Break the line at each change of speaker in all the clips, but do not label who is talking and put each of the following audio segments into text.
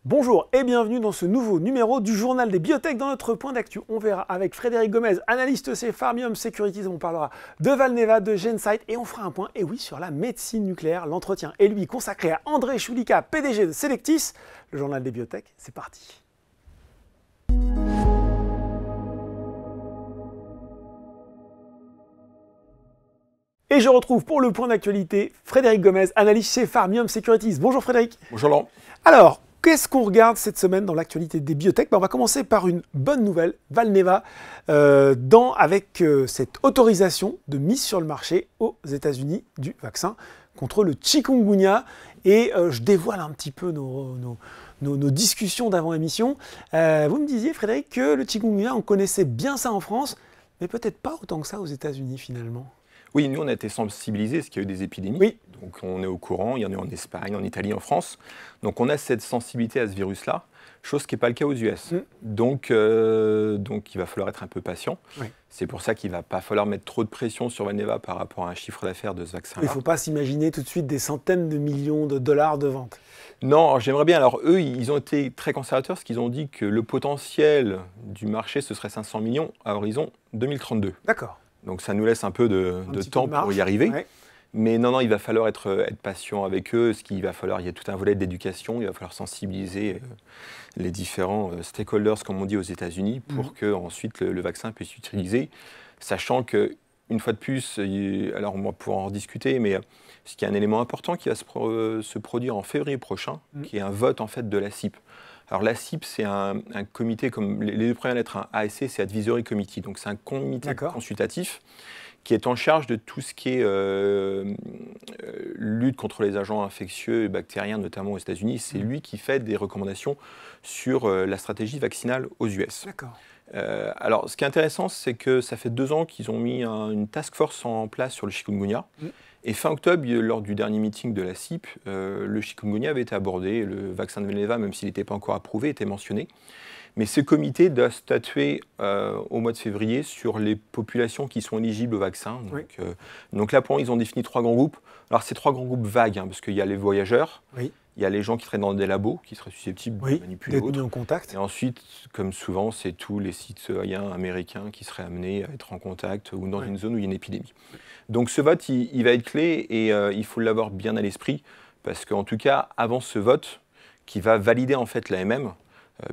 Bonjour et bienvenue dans ce nouveau numéro du Journal des Biotech. Dans notre point d'actu, on verra avec Frédéric Gomez, analyste chez Pharmium Securities, on parlera de Valneva, de Gencyte et on fera un point, et oui, sur la médecine nucléaire. L'entretien est lui consacré à André Choulika, PDG de Selectis. Le Journal des Biotech, c'est parti. Et je retrouve pour le point d'actualité Frédéric Gomez, analyste chez Pharmium Securities. Bonjour Frédéric.
Bonjour Laurent.
Alors, qu'est-ce qu'on regarde cette semaine dans l'actualité des biotech? On va commencer par une bonne nouvelle, Valneva, avec cette autorisation de mise sur le marché aux États-Unis du vaccin contre le chikungunya. Et je dévoile un petit peu nos discussions d'avant-émission. Vous me disiez, Frédéric, que le chikungunya, on connaissait bien ça en France, mais peut-être pas autant que ça aux États-Unis finalement.
Oui, nous on a été sensibilisés parce qu'il y a eu des épidémies. Oui. Donc on est au courant, il y en a en Espagne, en Italie, en France. Donc on a cette sensibilité à ce virus-là, chose qui n'est pas le cas aux US. Donc il va falloir être un peu patient. Oui. C'est pour ça qu'il ne va pas falloir mettre trop de pression sur Valneva par rapport à un chiffre d'affaires de ce vaccin-là.
Il ne faut pas s'imaginer tout de suite des centaines de millions de dollars de vente.
Non, j'aimerais bien. Alors eux, ils ont été très conservateurs parce qu'ils ont dit que le potentiel du marché, ce serait 500 millions à horizon 2032.
D'accord.
Donc ça nous laisse un peu de temps pour y arriver. Ouais. Mais non, il va falloir être patient avec eux. Il y a tout un volet d'éducation. Il va falloir sensibiliser les différents stakeholders, comme on dit aux États-Unis, pour que ensuite le vaccin puisse être utilisé. Sachant qu'une fois de plus, alors on va pouvoir en discuter, mais il y a un élément important qui va se produire en février prochain, qui est un vote en fait de la CIP. Alors la CIP, c'est un comité, comme les deux premières lettres, un ASC, c'est Advisory Committee. Donc c'est un comité consultatif qui est en charge de tout ce qui est lutte contre les agents infectieux et bactériens, notamment aux États-Unis. C'est lui qui fait des recommandations sur la stratégie vaccinale aux US. D'accord. Alors ce qui est intéressant, c'est que ça fait 2 ans qu'ils ont mis une task force en place sur le chikungunya. Et fin octobre, lors du dernier meeting de la CIP, le chikungunya avait été abordé. Le vaccin de Valneva, même s'il n'était pas encore approuvé, était mentionné. Mais ce comité doit statuer au mois de février sur les populations qui sont éligibles au vaccin. Donc là, pour eux, ils ont défini 3 grands groupes. Alors, c'est 3 grands groupes vagues, parce qu'il y a les voyageurs, il y a les gens qui seraient dans des labos, qui seraient susceptibles de manipuler l'autre.
En contact.
Et ensuite, comme souvent, c'est tous les citoyens américains qui seraient amenés à être en contact ou dans une zone où il y a une épidémie. Donc ce vote, il va être clé et il faut l'avoir bien à l'esprit, parce qu'en tout cas, avant ce vote, qui va valider en fait l'AMM,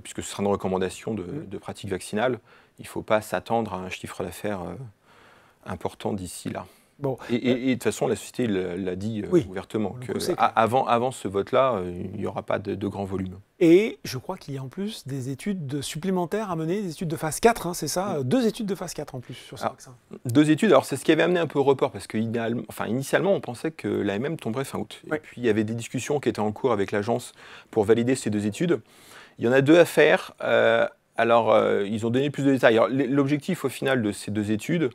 puisque ce sera une recommandation de pratique vaccinale, il ne faut pas s'attendre à un chiffre d'affaires important d'ici là. Bon. Et de toute façon, la société l'a dit ouvertement, qu'avant ce vote-là, il n'y aura pas de grand volume.
Et je crois qu'il y a en plus des études supplémentaires à mener, des études de phase 4, c'est ça? 2 études de phase 4 en plus sur ce vaccin.
2 études, alors c'est ce qui avait amené un peu au report, parce qu'initialement, on pensait que l'AMM tomberait fin août. Et puis il y avait des discussions qui étaient en cours avec l'agence pour valider ces 2 études. Il y en a 2 à faire. Ils ont donné plus de détails. L'objectif au final de ces 2 études,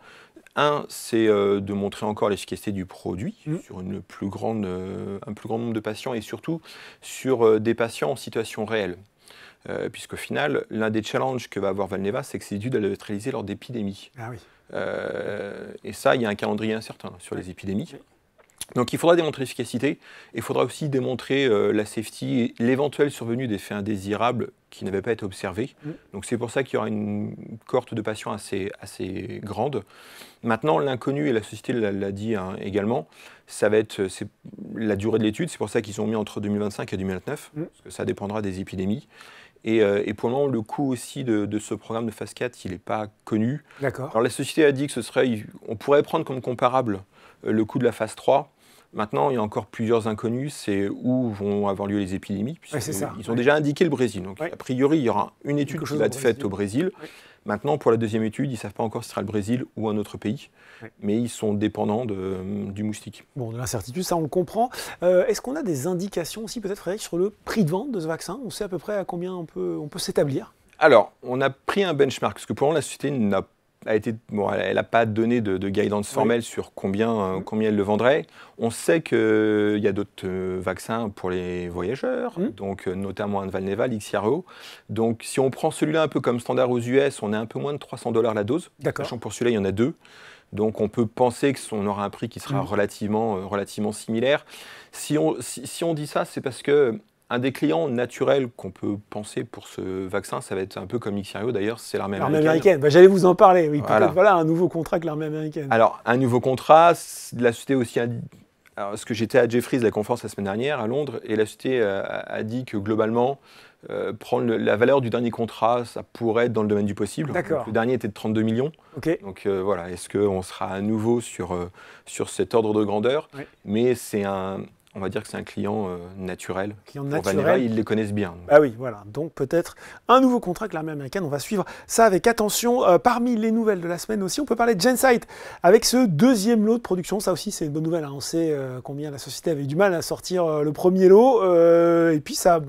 c'est de montrer encore l'efficacité du produit sur un plus grand nombre de patients et surtout sur des patients en situation réelle. Puisqu'au final, l'un des challenges que va avoir Valneva, c'est que ces études doivent être réalisées lors d'épidémies. Ah oui. Et ça, il y a un calendrier incertain sur les épidémies. Donc il faudra démontrer l'efficacité et il faudra aussi démontrer la safety et l'éventuelle survenue d'effets indésirables qui n'avaient pas été observés. Donc c'est pour ça qu'il y aura une cohorte de patients assez grande. Maintenant, l'inconnu, et la société l'a dit également, ça va être la durée de l'étude. C'est pour ça qu'ils ont mis entre 2025 et 2029, parce que ça dépendra des épidémies. Et pour le moment, le coût aussi de ce programme de phase 4, il n'est pas connu. D'accord. Alors la société a dit que on pourrait prendre comme comparable le coût de la phase 3. Maintenant, il y a encore plusieurs inconnus, c'est où vont avoir lieu les épidémies. Ils ont déjà indiqué le Brésil. Donc, a priori, il y aura une étude qui va être faite au Brésil. Maintenant, pour la deuxième étude, ils ne savent pas encore si ce sera le Brésil ou un autre pays. Mais ils sont dépendants du moustique. Bon,
de l'incertitude, ça, on le comprend. Est-ce qu'on a des indications aussi, peut-être, Frédéric, sur le prix de vente de ce vaccin? On sait à peu près à combien on peut s'établir?
Alors, on a pris un benchmark, parce que pour l'instant, la société elle n'a pas donné de guidance formelle sur combien elle le vendrait. On sait qu'il y a d'autres vaccins pour les voyageurs, donc notamment un de Valneva, l'Ixiaro. Donc si on prend celui-là un peu comme standard aux US, on est un peu moins de $300 la dose. Sachant que pour celui-là, il y en a 2. Donc on peut penser qu'on aura un prix qui sera relativement similaire. Si on dit ça, c'est parce que un des clients naturels qu'on peut penser pour ce vaccin, ça va être un peu comme Ixiario d'ailleurs, c'est l'armée américaine.
L'armée américaine, bah, j'allais vous en parler, oui,
Voilà.
peut-être voilà un nouveau contrat avec l'armée américaine.
Alors, un nouveau contrat, la société aussi a dit, parce que j'étais à Jefferies, la conférence la semaine dernière à Londres, et la société a dit que globalement, prendre la valeur du dernier contrat, ça pourrait être dans le domaine du possible.
D'accord.
Le dernier était de 32 millions.
Okay.
Donc voilà, est-ce qu'on sera à nouveau sur cet ordre de grandeur?
Oui.
Mais on va dire que c'est un client naturel.
Client
pour
naturel.
Valneva, ils les connaissent bien.
Ah oui, voilà. Donc peut-être un nouveau contrat avec l'armée américaine. On va suivre ça avec attention. Parmi les nouvelles de la semaine aussi, on peut parler de Gensight avec ce deuxième lot de production. Ça aussi, c'est une bonne nouvelle. Hein. On sait combien la société avait eu du mal à sortir le premier lot. Et puis ça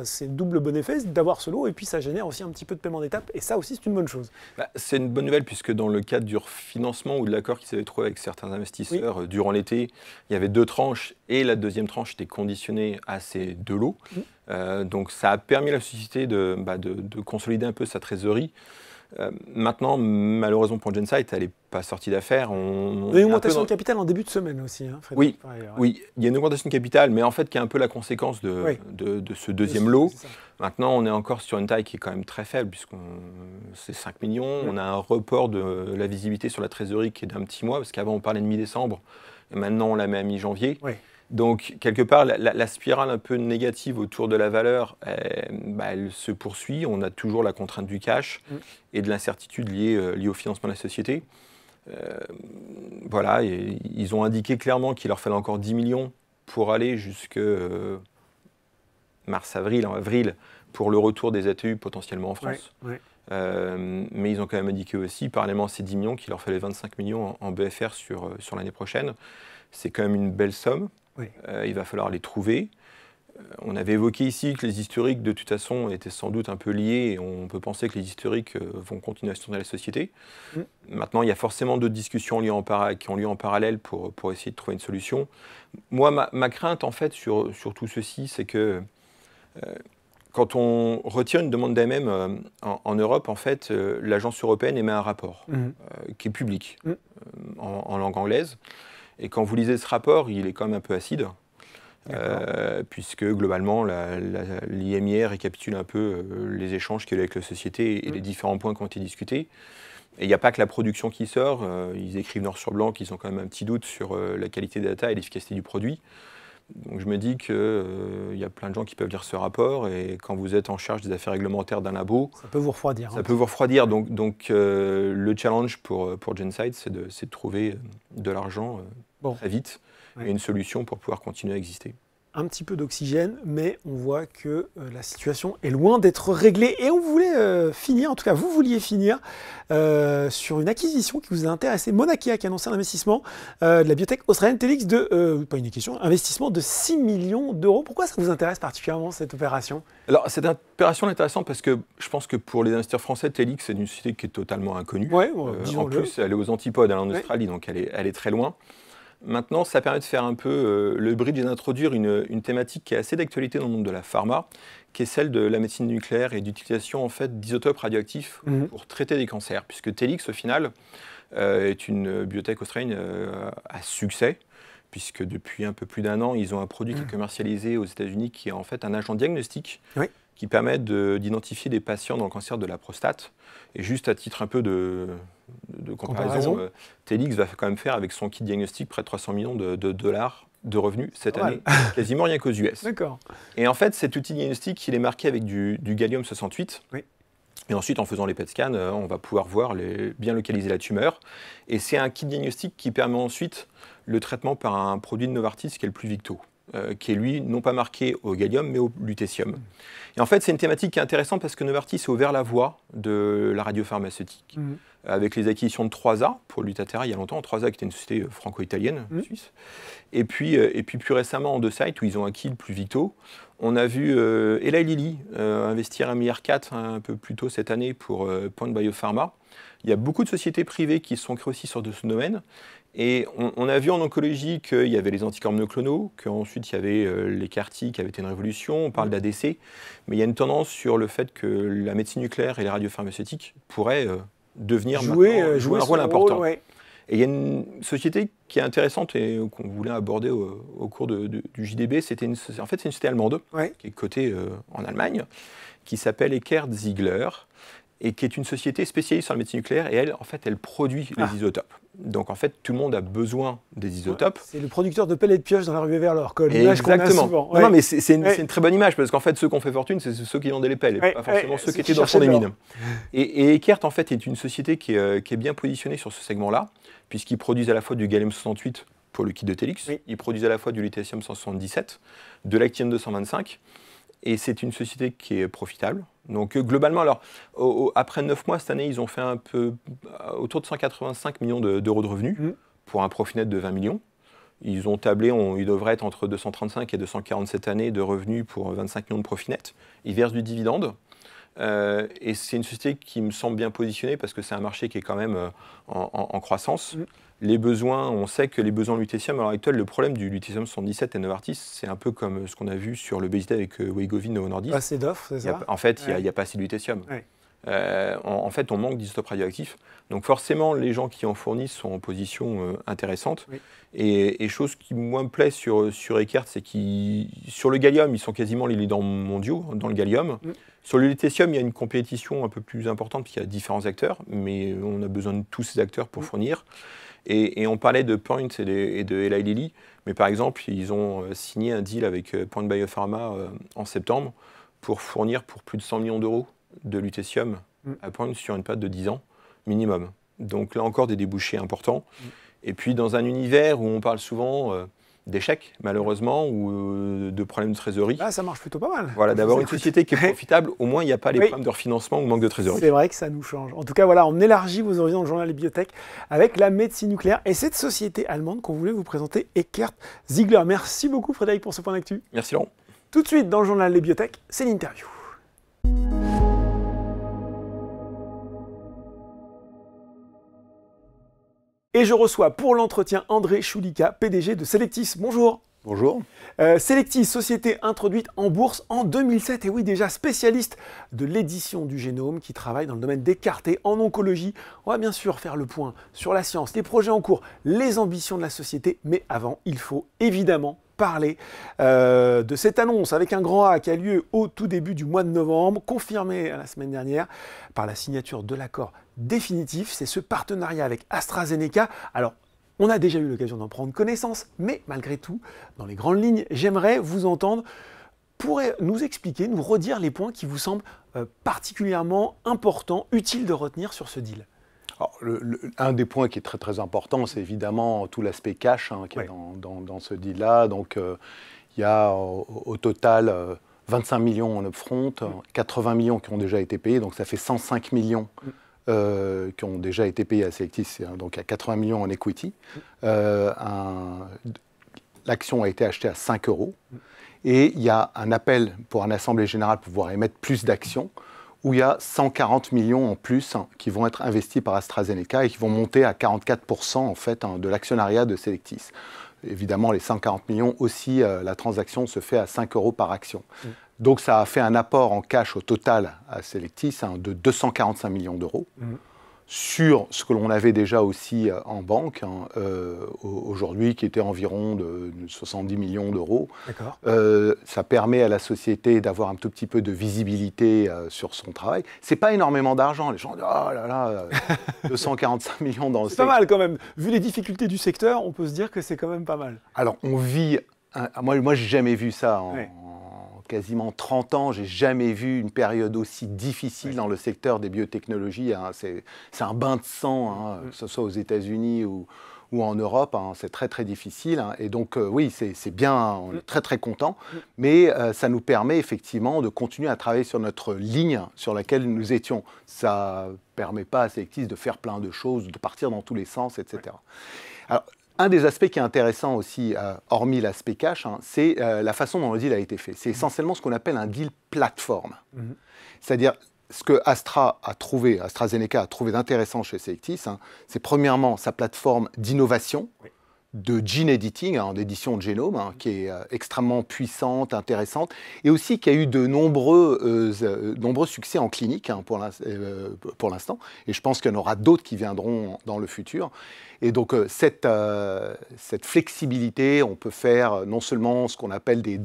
c'est double bon effet d'avoir ce lot. Et puis ça génère aussi un petit peu de paiement d'étape. Et ça aussi, c'est une bonne chose.
C'est une bonne nouvelle puisque dans le cadre du refinancement ou de l'accord qui s'avait trouvé avec certains investisseurs durant l'été, il y avait 2 tranches et la deuxième tranche était conditionnée à ces 2 lots. Donc ça a permis à la société de consolider un peu sa trésorerie. Maintenant, malheureusement pour Gensight, elle n'est pas sortie d'affaires.
On a une augmentation de capital en début de semaine aussi. Hein,
oui, oui, il y a une augmentation de capital, mais en fait qui est un peu la conséquence de ce deuxième lot. Maintenant, on est encore sur une taille qui est quand même très faible, puisque c'est 5 millions. On a un report de la visibilité sur la trésorerie qui est d'un petit mois, parce qu'avant on parlait de mi-décembre, et maintenant on la met à mi-janvier. Donc, quelque part, la spirale un peu négative autour de la valeur, elle se poursuit. On a toujours la contrainte du cash et de l'incertitude liée au financement de la société. Voilà, et ils ont indiqué clairement qu'il leur fallait encore 10 millions pour aller jusque mars-avril, en avril, pour le retour des ATU potentiellement en France. Mais ils ont quand même indiqué aussi, parallèlement à ces 10 millions, qu'il leur fallait 25 millions en BFR sur l'année prochaine. C'est quand même une belle somme. Il va falloir les trouver. On avait évoqué ici que les historiques, de toute façon, étaient sans doute un peu liés et on peut penser que les historiques vont continuer à se tourner à la société. Maintenant, il y a forcément d'autres discussions qui ont lieu en parallèle pour essayer de trouver une solution. Moi, ma crainte, en fait, sur tout ceci, c'est que quand on retire une demande d'AMM en Europe, en fait, l'agence européenne émet un rapport qui est public en langue anglaise. Et quand vous lisez ce rapport, il est quand même un peu acide, puisque globalement, l'IMIR récapitule un peu les échanges qu'il y a eu avec la société et les différents points qui ont été discutés. Et il n'y a pas que la production qui sort, ils écrivent noir sur blanc qu'ils ont quand même un petit doute sur la qualité des data et l'efficacité du produit. Donc je me dis qu'il y a plein de gens qui peuvent lire ce rapport, et quand vous êtes en charge des affaires réglementaires d'un labo,
ça peut vous refroidir.
Ça peut vous refroidir. Donc le challenge pour Gensight, c'est de trouver de l'argent très vite et une solution pour pouvoir continuer à exister.
Un petit peu d'oxygène, mais on voit que la situation est loin d'être réglée. Et on voulait finir, en tout cas vous vouliez finir, sur une acquisition qui vous a intéressé. Mauna Kea qui a annoncé un investissement de la biotech australienne Telix pas une question, investissement de 6 millions d'euros. Pourquoi ça vous intéresse particulièrement cette opération?
Alors cette opération est intéressante parce que je pense que pour les investisseurs français, Telix c'est une société qui est totalement inconnue. En plus, elle est aux antipodes, en Australie, donc elle est très loin. Maintenant, ça permet de faire un peu le bridge et d'introduire une thématique qui est assez d'actualité dans le monde de la pharma, qui est celle de la médecine nucléaire et d'utilisation en fait, d'isotopes radioactifs pour traiter des cancers. Puisque Telix, au final, est une biotech australienne à succès, puisque depuis un peu plus d'1 an, ils ont un produit qui est commercialisé aux États-Unis qui est en fait un agent diagnostique qui permet d'identifier des patients dans le cancer de la prostate. Et juste à titre un peu de comparaison, Telix va quand même faire avec son kit diagnostic près de 300 millions de dollars de revenus cette année, quasiment rien qu'aux US. Et en fait, cet outil diagnostic, il est marqué avec du gallium-68. Et ensuite, en faisant les PET scans, on va pouvoir voir bien localiser la tumeur. Et c'est un kit diagnostic qui permet ensuite le traitement par un produit de Novartis qui est le Pluvicto, qui est lui non pas marqué au gallium mais au lutécium. Et en fait, c'est une thématique qui est intéressante parce que Novartis a ouvert la voie de la radiopharmaceutique avec les acquisitions de 3A pour Lutathera il y a longtemps. 3A qui était une société franco-italienne, suisse. Et puis plus récemment, Endocyte, où ils ont acquis le Pluvicto. On a vu Eli Lilly investir 1,4 milliard un peu plus tôt cette année pour Point Biopharma. Il y a beaucoup de sociétés privées qui se sont créées aussi sur ce domaine. Et on a vu en oncologie qu'il y avait les anticorps monoclonaux, qu'ensuite il y avait les CAR-T qui avaient été une révolution, on parle d'ADC, mais il y a une tendance sur le fait que la médecine nucléaire et les radiopharmaceutiques pourraient jouer un rôle important. Et il y a une société qui est intéressante et qu'on voulait aborder au cours du JDB. En fait, c'est une société allemande qui est cotée en Allemagne, qui s'appelle Eckert Ziegler, et qui est une société spécialisée sur la médecine nucléaire, et elle, en fait, elle produit les isotopes. Donc, en fait, tout le monde a besoin des isotopes.
C'est le producteur de pelles et de pioches dans la rue Weverleur, l'image qu'on a souvent.
Non, mais c'est une très bonne image, parce qu'en fait, ceux qui ont fait fortune, c'est ceux qui vendaient les pelles, et pas forcément ceux qui étaient dans le fond des mines. Et Eckert, en fait, est une société qui est bien positionnée sur ce segment-là, puisqu'ils produisent à la fois du gallium-68 pour le kit de Telix, ils produisent à la fois du lutetium-177, de l'actinium-225, et c'est une société qui est profitable. Donc globalement, alors, après 9 mois cette année, ils ont fait un peu autour de 185 millions d'euros de revenus pour un profit net de 20 millions. Ils ont tablé, ils devraient être entre 235 et 240 cette année de revenus pour 25 millions de profit net. Ils versent du dividende. Et c'est une société qui me semble bien positionnée parce que c'est un marché qui est quand même en croissance. Les besoins, on sait que les besoins de lutetium, à l'heure actuelle, le problème du lutetium 117 et Novartis, c'est un peu comme ce qu'on a vu sur le BSD avec Weigovin Novo Nordisk.
Assez d'offres, c'est ça?
En fait, il n'y a pas assez de lutetium. En fait, on manque d'isotopes radioactifs. Donc forcément, les gens qui en fournissent sont en position intéressante. Et chose qui, moi, me plaît sur Eckert, c'est qu'ils, sur le gallium, ils sont quasiment les leaders mondiaux dans le gallium. Sur le lutetium, il y a une compétition un peu plus importante, puisqu'il y a différents acteurs, mais on a besoin de tous ces acteurs pour fournir. Et on parlait de Point et de Eli Lilly, mais par exemple, ils ont signé un deal avec Point Biopharma en septembre pour fournir pour plus de 100 millions d'euros de lutetium à Point sur une période de 10 ans minimum. Donc là encore, des débouchés importants. Et puis dans un univers où on parle souvent d'échecs, malheureusement, ou de problèmes de trésorerie.
Là, ça marche plutôt pas mal.
Voilà, d'avoir une société qui est profitable, au moins il n'y a pas les problèmes de refinancement ou manque de trésorerie.
C'est vrai que ça nous change. En tout cas, voilà, on élargit vos horizons dans le journal des biotech avec la médecine nucléaire et cette société allemande qu'on voulait vous présenter, Eckert Ziegler. Merci beaucoup Frédéric pour ce point d'actu.
Merci Laurent.
Tout de suite dans le journal des biotech, c'est l'interview. Et je reçois pour l'entretien André Choulika, PDG de Selectis. Bonjour.
Bonjour.
Selectis, société introduite en bourse en 2007, et oui, déjà spécialiste de l'édition du génome, qui travaille dans le domaine des CAR-T en oncologie. On va bien sûr faire le point sur la science, les projets en cours, les ambitions de la société, mais avant, il faut évidemment parler de cette annonce avec un grand A qui a lieu au tout début du mois de novembre, confirmé la semaine dernière par la signature de l'accord définitif. C'est ce partenariat avec AstraZeneca. Alors, on a déjà eu l'occasion d'en prendre connaissance, mais malgré tout, dans les grandes lignes, j'aimerais vous entendre pour nous expliquer, nous redire les points qui vous semblent particulièrement importants, utiles de retenir sur ce deal.
Alors, un des points qui est très très important, c'est évidemment tout l'aspect cash qui est dans ce deal-là. Donc, il y a au total 25 millions en upfront, 80 millions qui ont déjà été payés, donc ça fait 105 millions qui ont déjà été payés à Selectis, donc à 80 millions en equity. L'action a été achetée à 5 €. Et il y a un appel pour une assemblée générale pour pouvoir émettre plus d'actions, où il y a 140 millions en plus qui vont être investis par AstraZeneca et qui vont monter à 44% en fait de l'actionnariat de Selectis. Évidemment, les 140 millions aussi, la transaction se fait à 5 € par action. Donc ça a fait un apport en cash au total à Selectis de 245 millions d'euros. Sur ce que l'on avait déjà aussi en banque aujourd'hui, qui était environ de 70 millions d'euros. Ça permet à la société d'avoir un tout petit peu de visibilité sur son travail. C'est pas énormément d'argent. Les gens disent « Oh là là, 245 millions dans le secteur. »
C'est pas mal quand même. Vu les difficultés du secteur, on peut se dire que c'est quand même pas mal.
Alors, on vit... Moi, j'ai jamais vu ça en quasiment 30 ans, j'ai jamais vu une période aussi difficile dans le secteur des biotechnologies. C'est un bain de sang, que ce soit aux États-Unis ou en Europe. C'est très très difficile. Et donc oui, c'est bien, on est très très content. Mais ça nous permet effectivement de continuer à travailler sur notre ligne sur laquelle nous étions. Ça ne permet pas à Selectis de faire plein de choses, de partir dans tous les sens, etc. Alors, un des aspects qui est intéressant aussi, hormis l'aspect cash, c'est la façon dont le deal a été fait. C'est essentiellement ce qu'on appelle un deal plateforme. C'est-à-dire, ce que AstraZeneca a trouvé d'intéressant chez Selectis, c'est premièrement sa plateforme d'innovation. de gene editing, d'édition de génome, qui est extrêmement puissante, intéressante, et aussi qui a eu de nombreux succès en clinique pour l'instant. Et je pense qu'il y en aura d'autres qui viendront dans le futur. Et donc cette flexibilité, on peut faire non seulement ce qu'on appelle des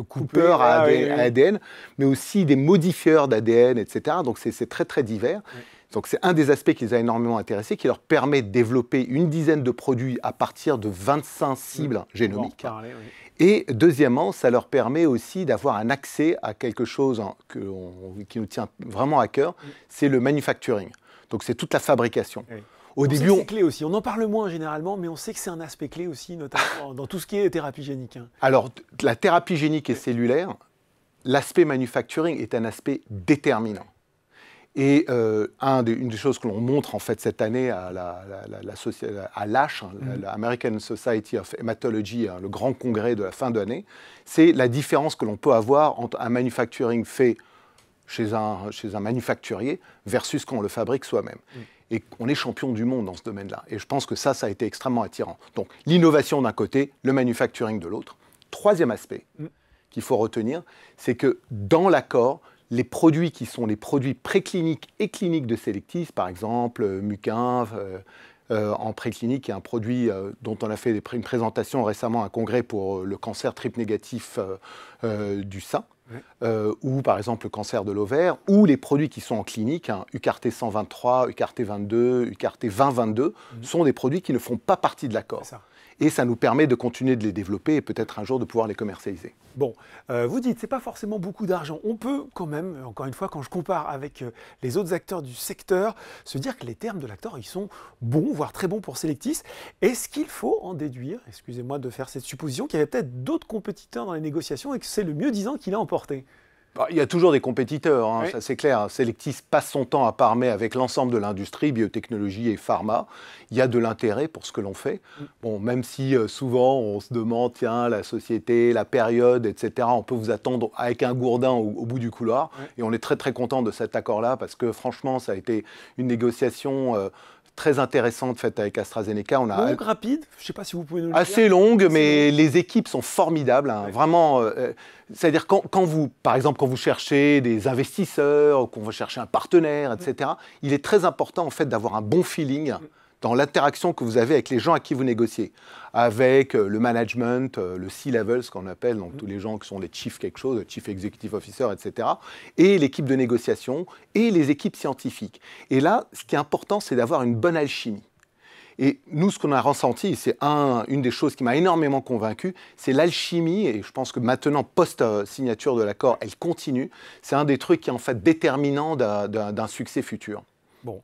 coupeurs à ADN, mais aussi des modifieurs d'ADN, etc. Donc c'est très très divers. Oui. Donc c'est un des aspects qui les a énormément intéressés, qui leur permet de développer une dizaine de produits à partir de 25 cibles génomiques. Parler, oui. Et deuxièmement, ça leur permet aussi d'avoir un accès à quelque chose qui nous tient vraiment à cœur, c'est le manufacturing. Donc c'est toute la fabrication.
Oui. Au début, c'est clé aussi. On en parle moins généralement, mais on sait que c'est un aspect clé aussi, notamment dans tout ce qui est thérapie génique.
Alors, la thérapie génique et cellulaire, l'aspect manufacturing est un aspect déterminant. Et une des choses que l'on montre en fait cette année à l'ASH, l'American Society of Hematology, le grand congrès de la fin d'année, c'est la différence que l'on peut avoir entre un manufacturing fait chez un manufacturier versus quand on le fabrique soi-même. Et on est champion du monde dans ce domaine-là. Et je pense que ça a été extrêmement attirant. Donc l'innovation d'un côté, le manufacturing de l'autre. Troisième aspect qu'il faut retenir, c'est que dans l'accord, les produits qui sont les produits précliniques et cliniques de Cellectis, par exemple Muquin, en préclinique, il y a un produit dont on a fait une présentation récemment à un congrès pour le cancer triple négatif du sein, ou par exemple le cancer de l'ovaire, ou les produits qui sont en clinique, UCART 123, UCART 22, UCART 2022, sont des produits qui ne font pas partie de l'accord. Et ça nous permet de continuer de les développer et peut-être un jour de pouvoir les commercialiser.
Bon, vous dites, ce n'est pas forcément beaucoup d'argent. On peut quand même, encore une fois, quand je compare avec les autres acteurs du secteur, se dire que les termes de l'accord, ils sont bons, voire très bons pour Cellectis. Est-ce qu'il faut en déduire, excusez-moi de faire cette supposition, qu'il y avait peut-être d'autres compétiteurs dans les négociations et que c'est le mieux-disant qui l'a emporté ?
Il y a toujours des compétiteurs, ça c'est clair. Cellectis passe son temps à parler avec l'ensemble de l'industrie, biotechnologie et pharma. Il y a de l'intérêt pour ce que l'on fait. Bon, même si souvent on se demande, tiens, la société, la période, etc., on peut vous attendre avec un gourdin au bout du couloir. Et on est très très content de cet accord-là parce que franchement, ça a été une négociation très intéressante faite avec AstraZeneca.
Longue, rapide, je ne sais pas si vous pouvez nous le dire.
Assez longue, mais les équipes sont formidables. Vraiment, c'est-à-dire par exemple, quand vous cherchez des investisseurs, ou qu'on veut chercher un partenaire, etc., il est très important en fait d'avoir un bon feeling dans l'interaction que vous avez avec les gens à qui vous négociez, avec le management, le C-level, ce qu'on appelle, donc tous les gens qui sont les chief quelque chose, chief executive officer, etc., et l'équipe de négociation et les équipes scientifiques. Et là, ce qui est important, c'est d'avoir une bonne alchimie. Et nous, ce qu'on a ressenti, c'est une des choses qui m'a énormément convaincu, c'est l'alchimie, et je pense que maintenant, post-signature de l'accord, elle continue. C'est un des trucs qui est en fait déterminant d'un succès futur.
Bon.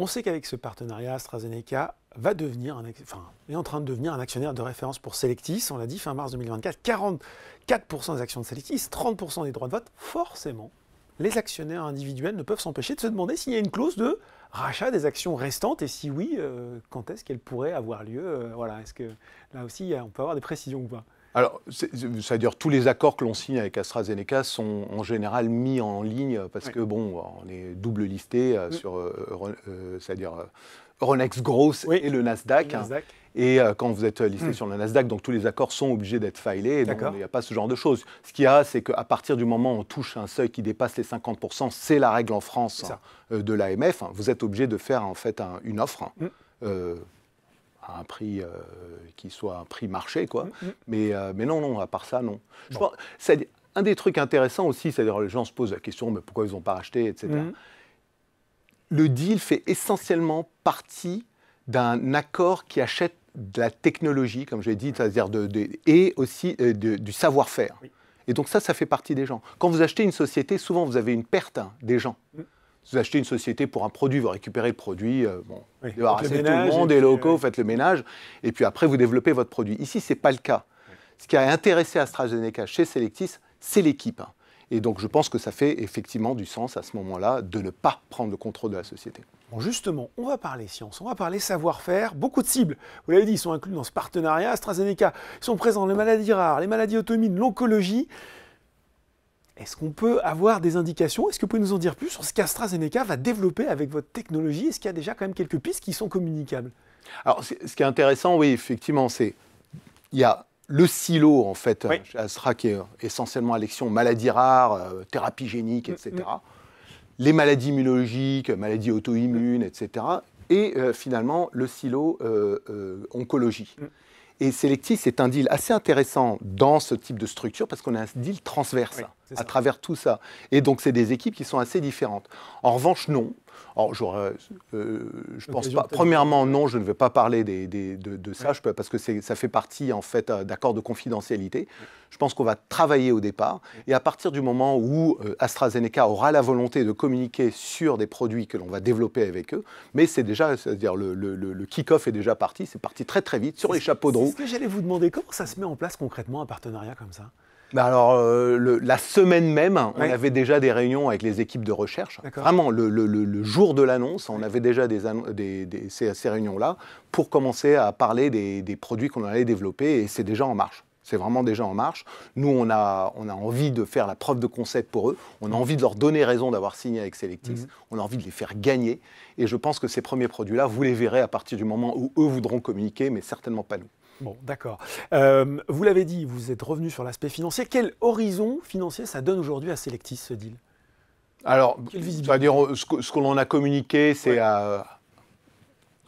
On sait qu'avec ce partenariat, AstraZeneca est en train de devenir un actionnaire de référence pour Cellectis. On l'a dit, fin mars 2024, 44% des actions de Cellectis, 30% des droits de vote. Forcément, les actionnaires individuels ne peuvent s'empêcher de se demander s'il y a une clause de rachat des actions restantes et si oui, quand est-ce qu'elle pourrait avoir lieu. Est-ce que là aussi, on peut avoir des précisions ou pas ?
Alors, c'est-à-dire tous les accords que l'on signe avec AstraZeneca sont en général mis en ligne parce que, bon, on est double listé sur c'est-à-dire Euronext Growth et le Nasdaq. Et quand vous êtes listé sur le Nasdaq, donc tous les accords sont obligés d'être filés. Et donc, il n'y a pas ce genre de choses. Ce qu'il y a, c'est qu'à partir du moment où on touche un seuil qui dépasse les 50%, c'est la règle en France de l'AMF. Vous êtes obligé de faire en fait une offre. À un prix qui soit un prix marché, quoi. Mais non, à part ça, non. Je pense, un des trucs intéressants aussi, c'est-à-dire les gens se posent la question, mais pourquoi ils n'ont pas racheté, etc. Le deal fait essentiellement partie d'un accord qui achète de la technologie, comme je l'ai dit, c'est-à-dire et aussi du savoir-faire. Et donc ça fait partie des gens. Quand vous achetez une société, souvent vous avez une perte des gens. Vous achetez une société pour un produit, vous récupérez le produit, débarrassez tout le monde, des locaux, faites le ménage, et puis après vous développez votre produit. Ici, ce n'est pas le cas. Ce qui a intéressé AstraZeneca chez Cellectis, c'est l'équipe. Et donc je pense que ça fait effectivement du sens à ce moment-là de ne pas prendre le contrôle de la société.
Bon, justement, on va parler science, on va parler savoir-faire. Beaucoup de cibles, vous l'avez dit, sont inclus dans ce partenariat. AstraZeneca, ils sont présents dans les maladies rares, les maladies auto-immunes, l'oncologie. Est-ce qu'on peut avoir des indications? Est-ce que vous pouvez nous en dire plus sur ce qu'AstraZeneca va développer avec votre technologie? Est-ce qu'il y a déjà quand même quelques pistes qui sont communicables?
Alors, ce qui est intéressant, oui, effectivement, c'est il y a le silo, en fait, chez Astra, qui est essentiellement à l'action maladies rares, thérapie génique, etc. Les maladies immunologiques, maladies auto-immunes, etc. Et finalement, le silo oncologie. Et Selectis, c'est un deal assez intéressant dans ce type de structure parce qu'on a un deal transverse à travers tout ça. Et donc, c'est des équipes qui sont assez différentes. En revanche, non. Alors, je pense pas. Premièrement, non, je ne vais pas parler de ça parce que ça fait partie en fait d'accords de confidentialité. Je pense qu'on va travailler au départ et à partir du moment où AstraZeneca aura la volonté de communiquer sur des produits que l'on va développer avec eux, mais c'est déjà, c'est-à-dire le kick-off est déjà parti. C'est parti très très vite sur les chapeaux de roue.
C'est ce que j'allais vous demander. Comment ça se met en place concrètement un partenariat comme ça?
Ben alors, la semaine même, on avait déjà des réunions avec les équipes de recherche. Vraiment, le jour de l'annonce, on avait déjà ces réunions-là pour commencer à parler des produits qu'on allait développer et c'est déjà en marche. C'est vraiment déjà en marche. Nous, on a envie de faire la preuve de concept pour eux. On a envie de leur donner raison d'avoir signé avec Selectis. On a envie de les faire gagner. Et je pense que ces premiers produits-là, vous les verrez à partir du moment où eux voudront communiquer, mais certainement pas nous.
Bon, d'accord. Vous l'avez dit, vous êtes revenu sur l'aspect financier. Quel horizon financier ça donne aujourd'hui à Selectis, ce deal?
Alors, c'est-à-dire ce que l'on a communiqué, c'est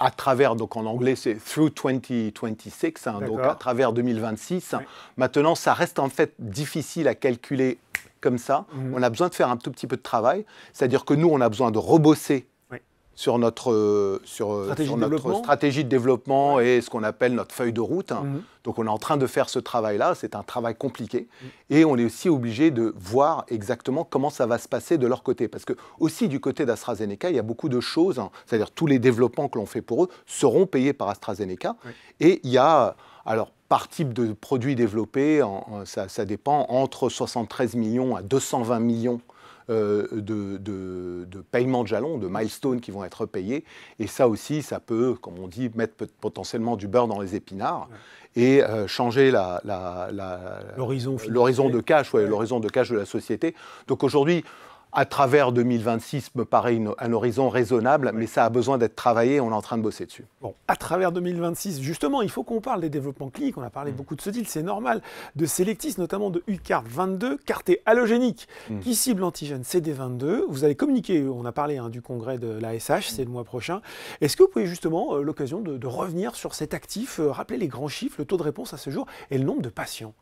à travers, donc en anglais, c'est through 2026, donc à travers 2026. Maintenant, ça reste en fait difficile à calculer comme ça. On a besoin de faire un tout petit peu de travail. C'est-à-dire que nous, on a besoin de rebosser sur notre stratégie de développement et ce qu'on appelle notre feuille de route. Donc, on est en train de faire ce travail-là. C'est un travail compliqué. Et on est aussi obligé de voir exactement comment ça va se passer de leur côté. Parce que, aussi, du côté d'AstraZeneca, il y a beaucoup de choses. C'est-à-dire, tous les développements que l'on fait pour eux seront payés par AstraZeneca. Et il y a, alors, par type de produit développé, ça dépend, entre 73 millions à 220 millions de paiements de jalons, de milestones qui vont être payés. Et ça aussi, ça peut, comme on dit, mettre potentiellement du beurre dans les épinards et changer l'horizon de cash, l'horizon de cash de la société. Donc aujourd'hui, à travers 2026 me paraît un horizon raisonnable, mais ça a besoin d'être travaillé, on est en train de bosser dessus.
Bon, à travers 2026, justement, il faut qu'on parle des développements cliniques, on a parlé beaucoup de ce deal, c'est normal, de Selectis, notamment de UCART22, CAR-T allogénique, qui cible l'antigène CD22. Vous avez communiqué, on a parlé du congrès de l'ASH, c'est le mois prochain. Est-ce que vous pouvez justement, l'occasion de revenir sur cet actif, rappeler les grands chiffres, le taux de réponse à ce jour et le nombre de patients?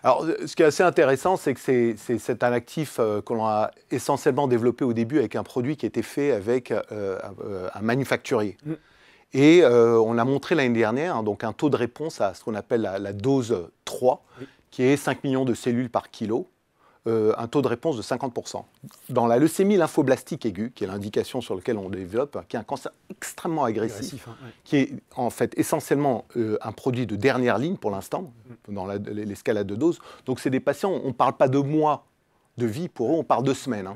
Alors, ce qui est assez intéressant, c'est que c'est un actif que l'on a essentiellement développé au début avec un produit qui était fait avec un manufacturier. Et on a montré l'année dernière donc un taux de réponse à ce qu'on appelle la dose 3, qui est 5 millions de cellules par kilo. Un taux de réponse de 50%. Dans la leucémie lymphoblastique aiguë, qui est l'indication sur laquelle on développe, qui est un cancer extrêmement agressif, qui est en fait essentiellement un produit de dernière ligne pour l'instant, dans l'escalade de dose. Donc c'est des patients, on ne parle pas de mois de vie pour eux, on parle de semaines.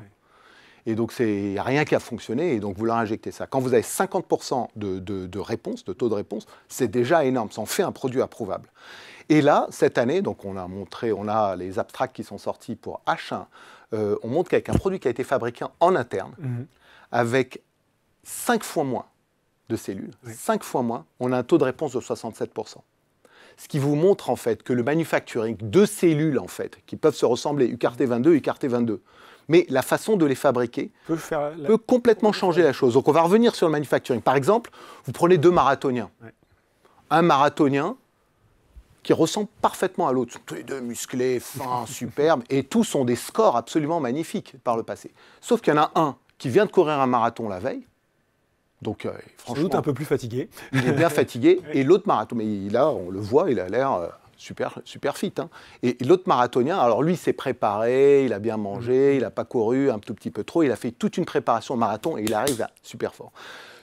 Et donc il n'y a rien qui a fonctionné, et donc vous leur injectez ça. Quand vous avez 50% de réponse, de taux de réponse, c'est déjà énorme, ça en fait un produit approuvable. Et là, cette année, donc on a les abstracts qui sont sortis pour H1, on montre qu'avec un produit qui a été fabriqué en interne, avec 5 fois moins de cellules, 5 fois moins, on a un taux de réponse de 67%. Ce qui vous montre en fait que le manufacturing de cellules en fait, qui peuvent se ressembler, UCART22 et UCART22, mais la façon de les fabriquer peut complètement changer la chose. Donc on va revenir sur le manufacturing. Par exemple, vous prenez 2 marathoniens. Un marathonien qui ressemblent parfaitement à l'autre. Tous les deux musclés, fins, superbes, et tous ont des scores absolument magnifiques par le passé. Sauf qu'il y en a un qui vient de courir un marathon la veille, donc franchement...
Sans doute un peu plus fatigué.
Il est bien fatigué, et l'autre marathon, mais là, on le voit, il a l'air super fit. Et l'autre marathonien, alors lui, s'est préparé, il a bien mangé, il n'a pas couru un tout petit peu trop, il a fait toute une préparation marathon, et il arrive là, super fort.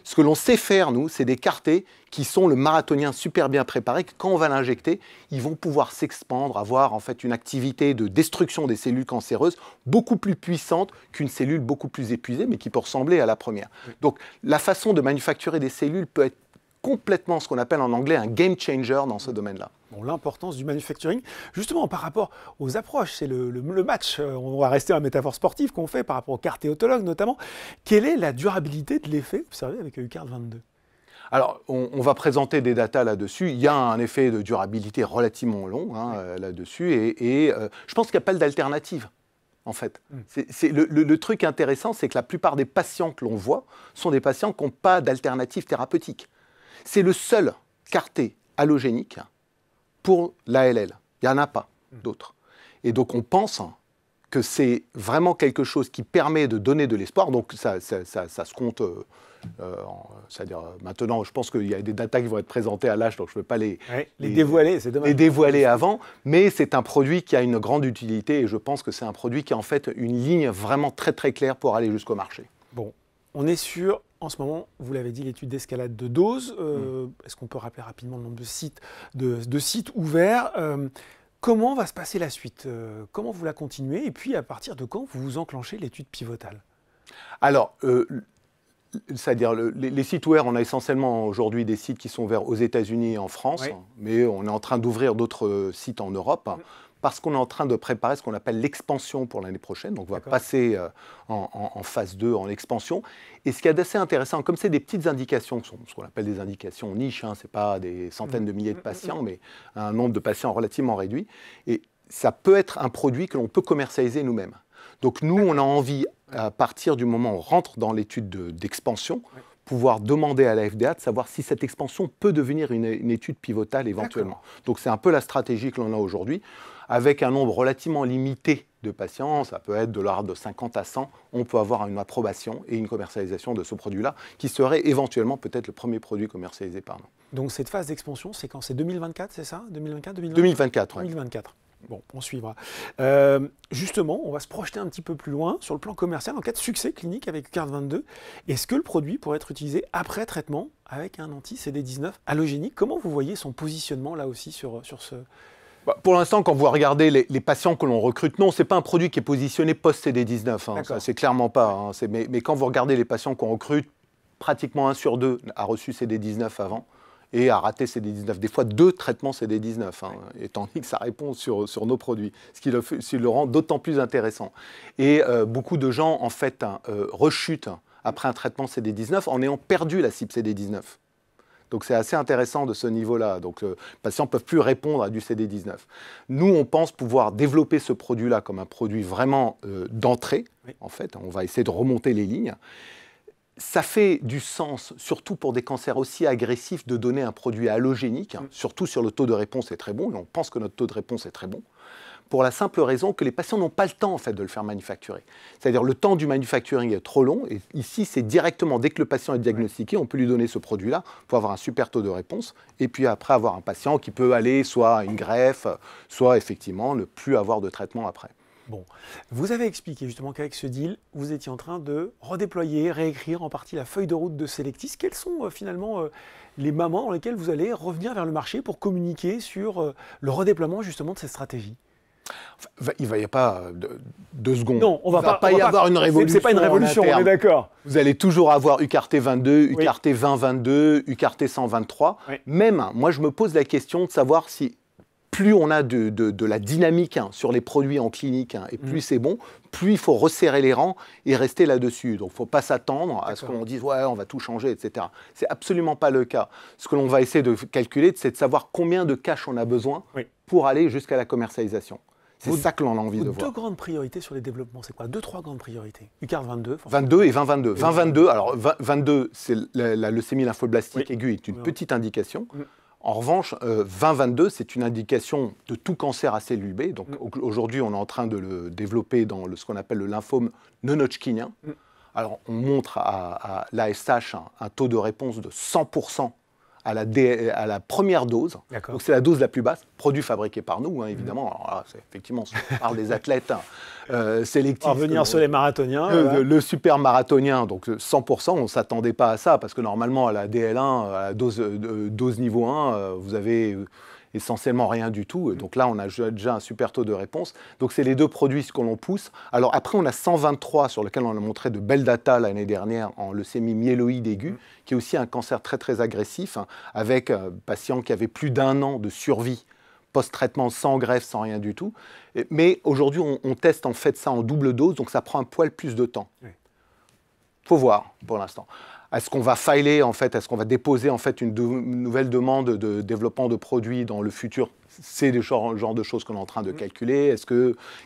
Ce que l'on sait faire, nous, c'est des CAR-T qui sont le marathonien super bien préparé, que quand on va l'injecter, ils vont pouvoir s'expandre, avoir en fait une activité de destruction des cellules cancéreuses beaucoup plus puissante qu'une cellule beaucoup plus épuisée, mais qui peut ressembler à la première. Donc la façon de manufacturer des cellules peut être complètement ce qu'on appelle en anglais un game changer dans ce domaine-là.
Bon, l'importance du manufacturing, justement par rapport aux approches, c'est le match, on va rester à la métaphore sportive qu'on fait par rapport aux CAR-T autologues notamment. Quelle est la durabilité de l'effet observé avec UCART22?
Alors, on va présenter des datas là-dessus. Il y a un effet de durabilité relativement long là-dessus. Et je pense qu'il n'y a pas d'alternative, en fait. Le truc intéressant, c'est que la plupart des patients que l'on voit sont des patients qui n'ont pas d'alternative thérapeutique. C'est le seul CAR-T allogénique pour l'ALL. Il n'y en a pas d'autres. Et donc, on pense que c'est vraiment quelque chose qui permet de donner de l'espoir. Donc, ça se compte... c'est-à-dire maintenant, je pense qu'il y a des datas qui vont être présentées à l'âge, donc je ne veux pas les
dévoiler, c'est dommage.
Les dévoiler avant, mais c'est un produit qui a une grande utilité et je pense que c'est un produit qui a en fait une ligne vraiment très très claire pour aller jusqu'au marché.
Bon, on est sur, en ce moment, vous l'avez dit, l'étude d'escalade de doses. Est-ce qu'on peut rappeler rapidement le nombre de sites ouverts comment va se passer la suite comment vous la continuez? Et puis, à partir de quand vous enclenchez l'étude pivotale?
Alors, c'est-à-dire les sites ouverts, on a essentiellement aujourd'hui des sites qui sont ouverts aux États-Unis et en France, mais on est en train d'ouvrir d'autres sites en Europe parce qu'on est en train de préparer ce qu'on appelle l'expansion pour l'année prochaine. Donc on va passer en phase 2, en expansion. Et ce qui est assez intéressant, comme c'est des petites indications, ce qu'on appelle des indications niches, ce n'est pas des centaines de milliers de patients, mais un nombre de patients relativement réduit. Et ça peut être un produit que l'on peut commercialiser nous-mêmes. Donc nous, on a envie, à partir du moment où on rentre dans l'étude d'expansion, pouvoir demander à la FDA de savoir si cette expansion peut devenir une étude pivotale éventuellement. Donc c'est un peu la stratégie que l'on a aujourd'hui. Avec un nombre relativement limité de patients, ça peut être de l'ordre de 50 à 100, on peut avoir une approbation et une commercialisation de ce produit-là, qui serait éventuellement peut-être le premier produit commercialisé par nous.
Donc cette phase d'expansion, c'est quand? C'est 2024, c'est ça? 2024,
2024, oui.
2024. Bon, on suivra. Justement, on va se projeter un petit peu plus loin sur le plan commercial. En cas de succès clinique avec UCART22, est-ce que le produit pourrait être utilisé après traitement avec un anti-CD19 allogénique? Comment vous voyez son positionnement là aussi sur ce...
Pour l'instant, quand vous regardez les patients que l'on recrute, non, ce n'est pas un produit qui est positionné post-CD19. Ça, c'est clairement pas. Mais quand vous regardez les patients qu'on recrute, pratiquement 1 sur 2 a reçu CD19 avant et a raté CD19. Des fois, 2 traitements CD19, étant donné que ça répond sur nos produits, ce qui le rend d'autant plus intéressant. Et beaucoup de gens, en fait, rechutent après un traitement CD19 en ayant perdu la cible CD19. Donc c'est assez intéressant de ce niveau-là. Donc les patients ne peuvent plus répondre à du CD19. Nous, on pense pouvoir développer ce produit-là comme un produit vraiment d'entrée. En fait, on va essayer de remonter les lignes. Ça fait du sens, surtout pour des cancers aussi agressifs, de donner un produit allogénique, surtout sur le taux de réponse est très bon, et on pense que notre taux de réponse est très bon, pour la simple raison que les patients n'ont pas le temps en fait, de le faire manufacturer. C'est-à-dire le temps du manufacturing est trop long, et ici c'est directement, dès que le patient est diagnostiqué, on peut lui donner ce produit-là pour avoir un super taux de réponse, et puis après avoir un patient qui peut aller soit à une greffe, soit effectivement ne plus avoir de traitement après.
Bon, vous avez expliqué justement qu'avec ce deal, vous étiez en train de redéployer, réécrire en partie la feuille de route de Selectis. Quelles sont finalement les moments dans lesquels vous allez revenir vers le marché pour communiquer sur le redéploiement justement de cette stratégie?
Il ne va y avoir pas 2 secondes.
Non, on va pas
y avoir une révolution.
C'est pas une révolution, on est d'accord.
Vous allez toujours avoir UCART22, UCART 2022, UCART 123. Même, moi je me pose la question de savoir si plus on a de la dynamique sur les produits en clinique et plus c'est bon, plus il faut resserrer les rangs et rester là-dessus. Donc il ne faut pas s'attendre à ce qu'on dise « ouais, on va tout changer », etc. Ce n'est absolument pas le cas. Ce que l'on va essayer de calculer, c'est de savoir combien de cash on a besoin pour aller jusqu'à la commercialisation. C'est ça que l'on a envie de voir.
2 grandes priorités sur les développements, c'est quoi? 2-3 grandes priorités. UCART22.
22 et 2022. 2022, alors 22, c'est la leucémie lymphoblastique aiguë, est une petite indication. En revanche, 2022, c'est une indication de tout cancer à cellule B. Donc aujourd'hui, on est en train de le développer dans ce qu'on appelle le lymphome non-Hodgkinien. Alors on montre à l'ASH un taux de réponse de 100% à la première dose. Donc c'est la dose la plus basse, produit fabriqué par nous, évidemment. Alors là, effectivement, on parle des athlètes sélectifs.
On va revenir sur les marathoniens.
Le super marathonien, donc 100%, on ne s'attendait pas à ça, parce que normalement, à la DL1, à la dose niveau 1, vous avez essentiellement rien du tout. Donc là, on a déjà un super taux de réponse. Donc c'est les 2 produits que l'on pousse. Alors après, on a 123 sur lequel on a montré de belles datas l'année dernière en leucémie myéloïde aiguë, qui est aussi un cancer très très agressif, avec un patient qui avait plus d'1 an de survie post-traitement, sans greffe, sans rien du tout. Mais aujourd'hui, on teste en fait ça en double dose, donc ça prend un poil plus de temps. Faut voir pour l'instant. Est-ce qu'on va filer, en fait, est-ce qu'on va déposer en fait une nouvelle demande de développement de produits dans le futur? C'est le genre de choses qu'on est en train de calculer.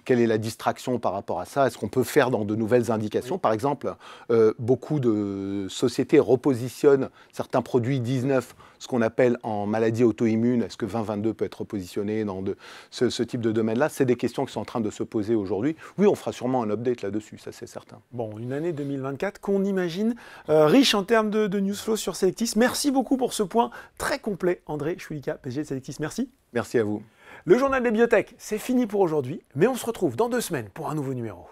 Quelle est la distraction par rapport à ça? Est-ce qu'on peut faire dans de nouvelles indications? Par exemple, beaucoup de sociétés repositionnent certains produits 19, ce qu'on appelle en maladie auto-immune. Est-ce que 2022 peut être repositionné dans ce type de domaine-là? C'est des questions qui sont en train de se poser aujourd'hui. Oui, on fera sûrement un update là-dessus, ça c'est certain.
Bon, une année 2024 qu'on imagine riche en termes de news flow sur Selectis. Merci beaucoup pour ce point très complet, André Chouilika, PDG de Selectis. Merci.
Merci à vous.
Le journal des biotech, c'est fini pour aujourd'hui, mais on se retrouve dans 2 semaines pour un nouveau numéro.